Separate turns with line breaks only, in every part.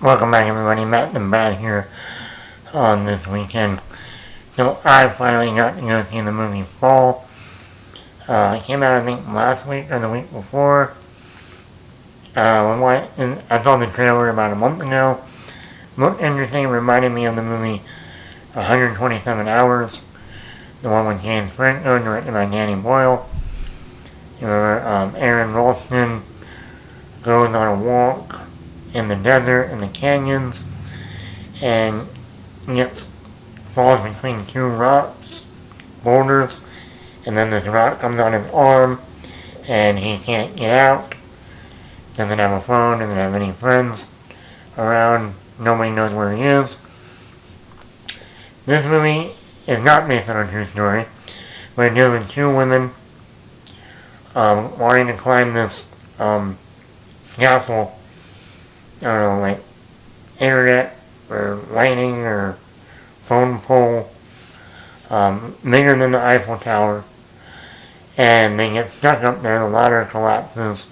Welcome back, everybody. Matt and Brad here on this weekend. So I finally got to go see the movie Fall. It came out, I think, last week or the week before. I saw the trailer about a month ago. Looked interesting. Reminded me of the movie 127 Hours, the one with James Franco, directed by Danny Boyle. Where Aaron Ralston goes on a walk in the desert, in the canyons, and falls between two rocks, boulders, and then this rock comes on his arm, and he can't get out, doesn't have a phone, doesn't have any friends around, nobody knows where he is. This movie is not based on a true story, but it deals with two women wanting to climb this scaffold, I don't know, like internet or lighting or phone pole, bigger than the Eiffel Tower, and they get stuck up there, the ladder collapses,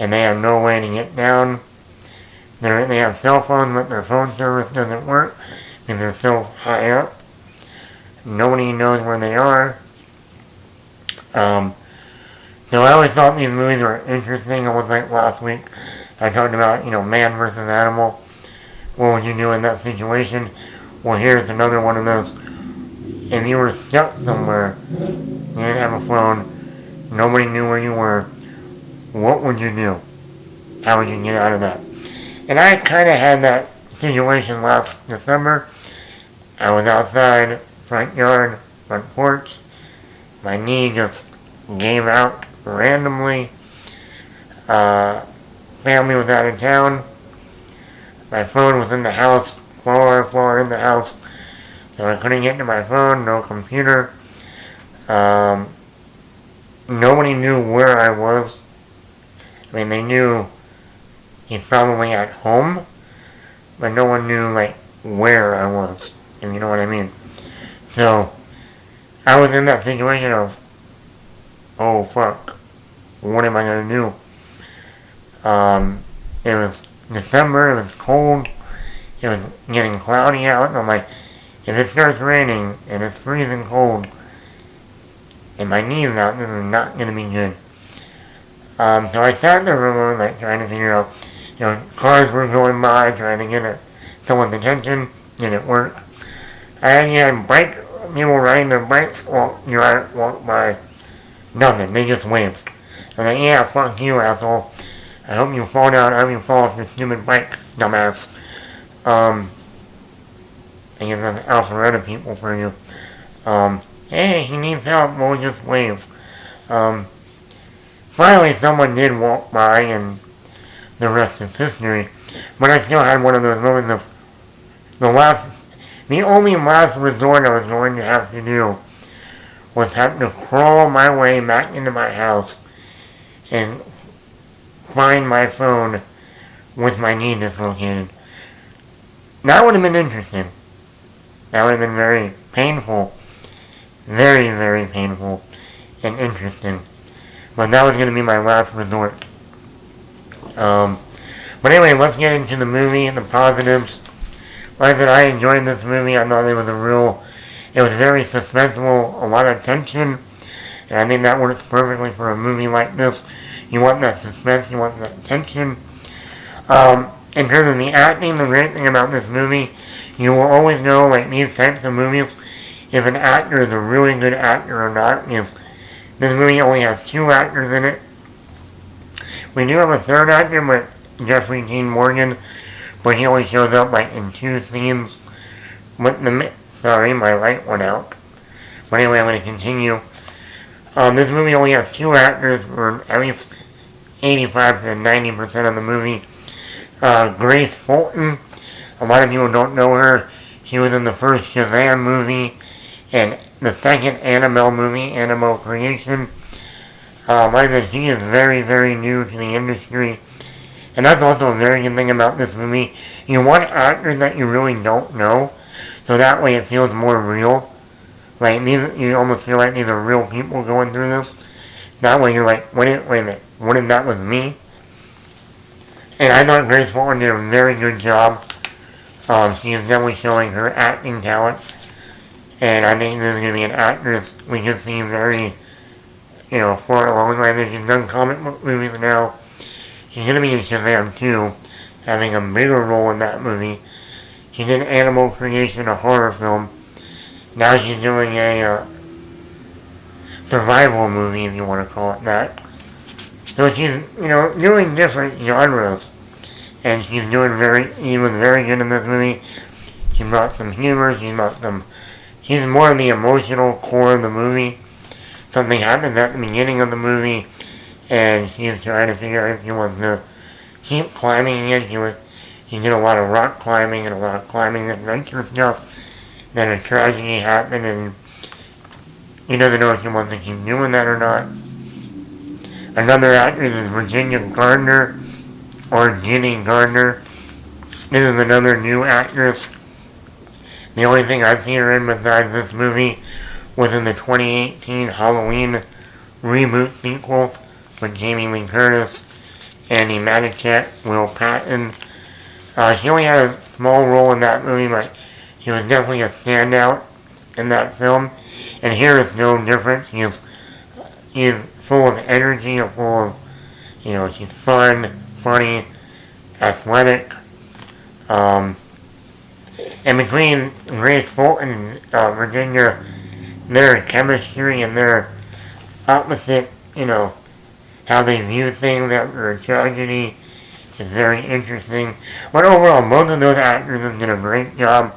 and they have no way to get down. They have cell phones, but their phone service doesn't work because they're so high up. Nobody knows where they are. So I always thought these movies were interesting. Almost like last week, I talked about, man versus animal. What would you do in that situation? Well, here's another one of those. If you were stuck somewhere, you didn't have a phone, nobody knew where you were, what would you do? How would you get out of that? And I kind of had that situation last December. I was outside, front yard, front porch. My knee just gave out randomly. Family was out of town. My phone was in the house, far in the house, so I couldn't get to my phone, no computer. Nobody knew where I was. I mean, they knew he's probably at home, but no one knew, where I was, if you know what I mean. So, I was in that situation of, oh fuck, what am I gonna do? It was December, it was cold, it was getting cloudy out, and I'm like, if it starts raining and it's freezing cold, and my knee's out, this is not gonna be good. So I sat there for a moment, trying to figure out, cars were going by, trying to get someone's attention, did it work? I had people riding their bikes, walk by, nothing, they just waved. I'm like, yeah, fuck you, asshole. I hope you fall down, I hope you fall off your stupid bike, dumbass. I guess that's Alpharetta people for you. Hey, he needs help, we'll just wave. Finally, someone did walk by, and the rest is history. But I still had one of those moments of the only last resort I was going to have to do was have to crawl my way back into my house and find my phone with my knee dislocated. That would have been interesting. That would have been very painful. Very, very painful and interesting. But that was going to be my last resort. But anyway, let's get into the movie, the positives. Like I said, I enjoyed this movie. I thought it was very suspenseful, a lot of tension. And I think that works perfectly for a movie like this. You want that suspense, you want that tension. In terms of the acting, the great thing about this movie, you will always know, like these types of movies, if an actor is a really good actor or not. Because this movie only has two actors in it. We do have a third actor, but Jeffrey Dean Morgan, but he only shows up in two scenes. Sorry, my light went out. But anyway, I'm going to continue. This movie only has two actors for at least 85 to 90% of the movie. Grace Fulton, a lot of people don't know her. She was in the first Shazam movie and the second Annabelle movie, Annabelle Creation. Like I said, she is very, very new to the industry. And that's also a very good thing about this movie. You want actors that you really don't know, so that way it feels more real. You almost feel like these are real people going through this. That way you're like, wait a minute, what if that was me? And I thought Grace Fulton did a very good job. She is definitely showing her acting talent. And I think this is going to be an actress we can see very, for a long time. She's done comic book movies now. She's going to be in Shazam 2, having a bigger role in that movie. She did Animal Creation, a horror film. Now she's doing a survival movie, if you want to call it that. So she's, doing different genres. And she was very good in this movie. She brought some humor, she's more of the emotional core of the movie. Something happens at the beginning of the movie, and she's trying to figure out if she wants to keep climbing again. She did a lot of rock climbing and a lot of climbing adventure stuff. Then a tragedy happened, and she doesn't know if she wants to keep doing that or not. Another actress is Virginia Gardner, or Ginny Gardner. This is another new actress. The only thing I've seen her in besides this movie was in the 2018 Halloween reboot sequel with Jamie Lee Curtis, Andy Matichak, Will Patton. She only had a small role in that movie, but she was definitely a standout in that film. And here it's no different. She's full of energy, full of, she's fun, funny, athletic. And between Grace Fulton and Virginia, their chemistry and their opposite, how they view things after a tragedy is very interesting. But overall, both of those actors did a great job.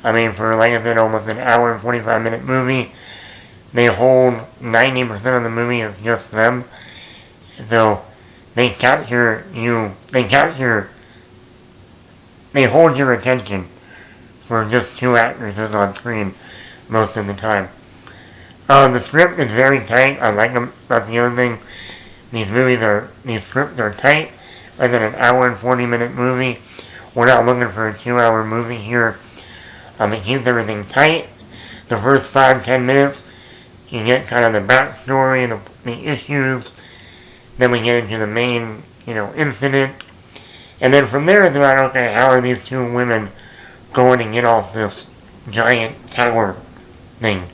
I mean, for, like I said, almost an hour and 45-minute movie, they hold 90% of the movie as just them. So, they hold your attention for just two actresses on screen most of the time. The script is very tight. I like them. That's the other thing. These scripts are tight. Like in an hour and 40-minute movie. We're not looking for a 2-hour movie here. It keeps everything tight. The first 5-10 minutes, you get kind of the backstory, the issues. Then we get into the main, incident. And then from there it's about, okay, how are these two women going to get off this giant tower thing?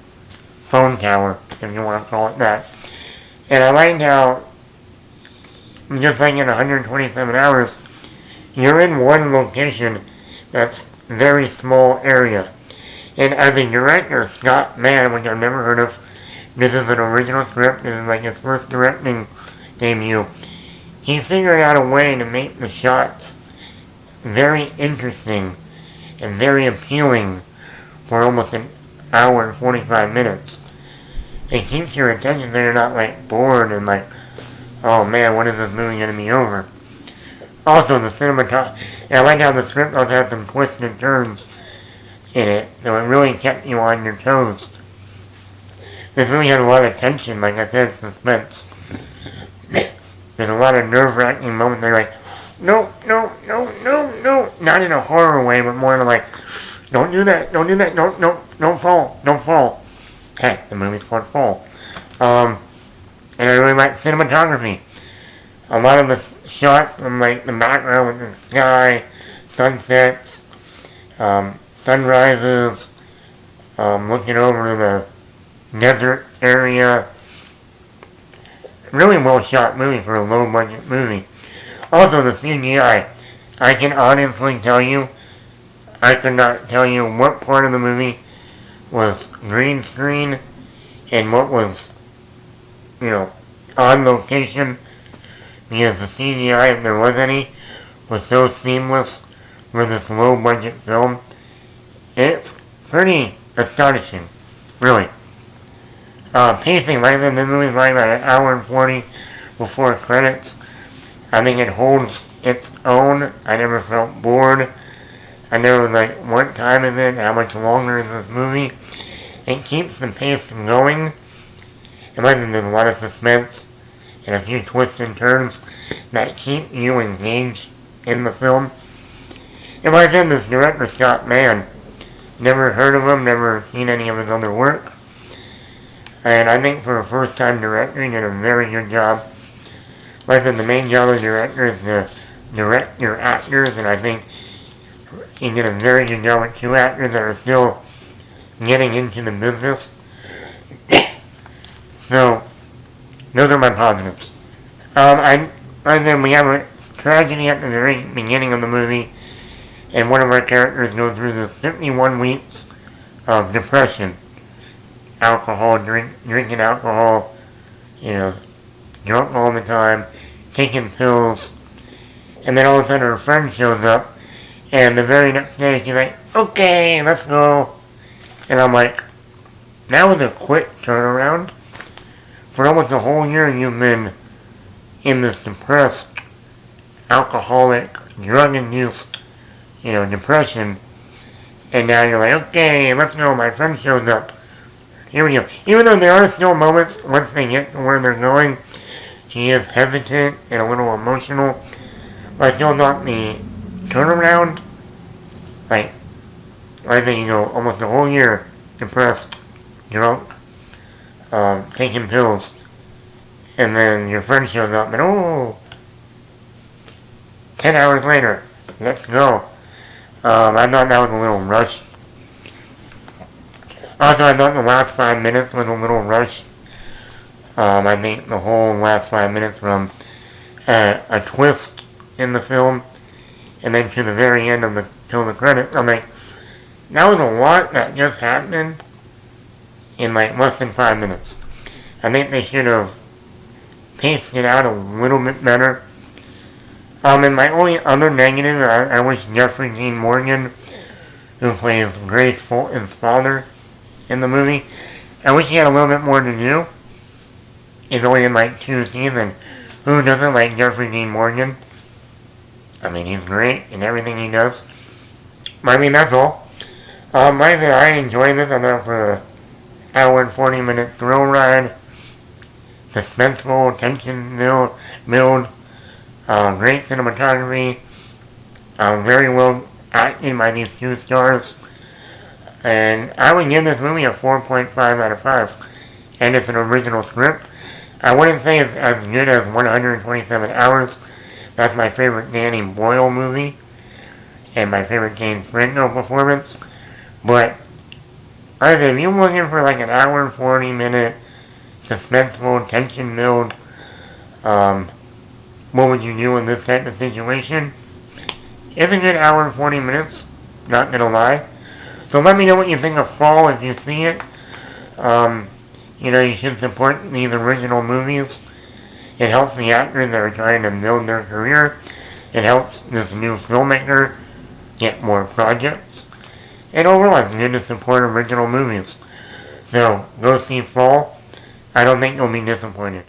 Phone tower, if you want to call it that. And I liked how, just like in 127 hours, you're in one location that's very small area. And as a director, Scott Mann, which I've never heard of, this is an original script, this is like his first directing debut, he figured out a way to make the shots very interesting and very appealing for almost an hour and 45 minutes. It keeps your attention so you're not like bored and like, oh man, when is this movie going to be over? Also, the cinematography, and I like how the script also has some twists and turns in it, so it really kept you on your toes. This movie had a lot of tension, like I said, suspense. There's a lot of nerve-wracking moments. They're like, no, no, no, no, no. Not in a horror way, but more like, don't do that, don't fall. Hey, the movie's called Fall. And I really like cinematography. A lot of the shots from like the background with the sky, sunsets, sunrises, looking over the desert area. Really well shot movie for a low budget movie. Also the CGI. I can honestly tell you, I could not tell you what part of the movie was green screen and what was, on location, because the CGI, if there was any, was so seamless with this low budget film. It's pretty astonishing, really. Pacing, like I said, this movie's like about an hour and 40 before credits. I think it holds its own. I never felt bored. I never was like, what time is it? How much longer is this movie? It keeps the pace going. And like there's a lot of suspense and a few twists and turns that keep you engaged in the film. And like I said, this director, Scott Mann, never heard of him, never seen any of his other work. And I think for a first-time director, he did a very good job. Like I said, the main job of the director is to direct your actors, and I think he did a very good job with two actors that are still getting into the business. So, those are my positives. And then we have a tragedy at the very beginning of the movie, and one of our characters goes through this 51 weeks of depression, drinking alcohol, drunk all the time, taking pills, and then all of a sudden her friend shows up, and the very next day she's like, okay, let's go. And I'm like, that was a quick turnaround. For almost a whole year you've been in this depressed, alcoholic, drug-induced, depression, and now you're like, okay, let's go, my friend shows up. Here we go. Even though there are still moments, once they get to where they're going, she is hesitant and a little emotional, but still not the turnaround. Like, I think almost a whole year depressed, drunk, taking pills, and then your friend shows up and 10 hours later, let's go. I thought that was a little rushed. Also, I thought the last 5 minutes was a little rushed. I think the whole last 5 minutes from a twist in the film and then to the very end till the credits, I'm like, that was a lot that just happened in like less than 5 minutes. I think they should have paced it out a little bit better. And my only other negative, I wish Jeffrey Dean Morgan, who plays Grace Fulton's father in the movie, I wish he had a little bit more to do. He's only in like 2 seasons. Who doesn't like Jeffrey Dean Morgan? I mean, he's great in everything he does. But I mean, that's all. I enjoyed this. I thought for an hour and 40-minute thrill ride. Suspenseful, tension build. Great cinematography. Very well acted by these 2 stars. And I would give this movie a 4.5 out of 5. And it's an original script. I wouldn't say it's as good as 127 Hours. That's my favorite Danny Boyle movie. And my favorite James Franco performance. But, if you're looking for like an hour and 40-minute suspenseful tension build, what would you do in this type of situation? It's a good hour and 40 minutes, not gonna lie. So let me know what you think of Fall if you see it. You should support these original movies. It helps the actors that are trying to build their career. It helps this new filmmaker get more projects. And overall, it's good to support original movies. So, go see Fall. I don't think you'll be disappointed.